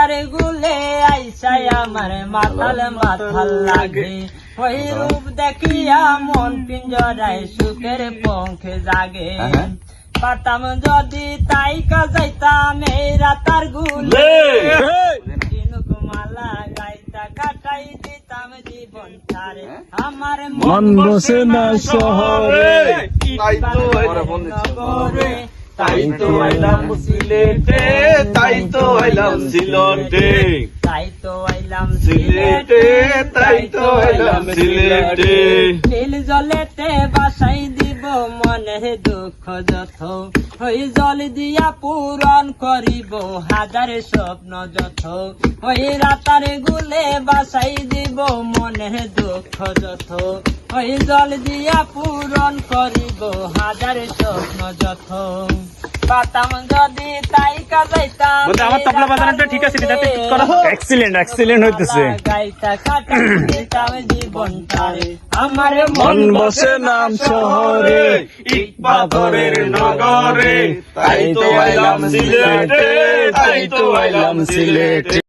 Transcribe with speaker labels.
Speaker 1: রাতার গুলে আইসাই আমার মাথাল মাথাল লাগে ওই রূপ দেখিয়া মন পিঞ্জরায় সুখের পঙ্খে জাগে পাতাম যদি তাই কাজাইতাম এই রাতার গুলে মালা গাইতা কাটাই দিতাম জীবন ছাড়ে আমার
Speaker 2: মন বসে না শহরে
Speaker 1: নগরে
Speaker 2: তাই তো আইলাম সিলেটে তাই তো আইলাম সিলেটে
Speaker 1: তাই তো আইলাম
Speaker 2: সিলেটে তাই তো আইলাম সিলেটে
Speaker 1: নীল জলেতে বাসাই দিব মনে দুঃখ যত ওই জল দিয়া পূরণ করিব হাজার স্বপ্ন যত ওই রাতার গুলে বাসাই দিব মনে দুঃখ যত ওই জল দিয়া পূরণ করিব হাজার স্বপ্ন যত পাতাম যদি তাই কাজাইতাম
Speaker 2: আমার তবলা বাজানোটা ঠিক আছে এক্সিলেন্ট এক্সিলেন্ট হইতেছে
Speaker 1: গাইতা কাটা দিতাম জীবন তারে আমার
Speaker 2: মন বসে নাম শহরে ইট পাথরের নগরে তাই তো আইলাম সিলেটে তাই তো আইলাম সিলেটে।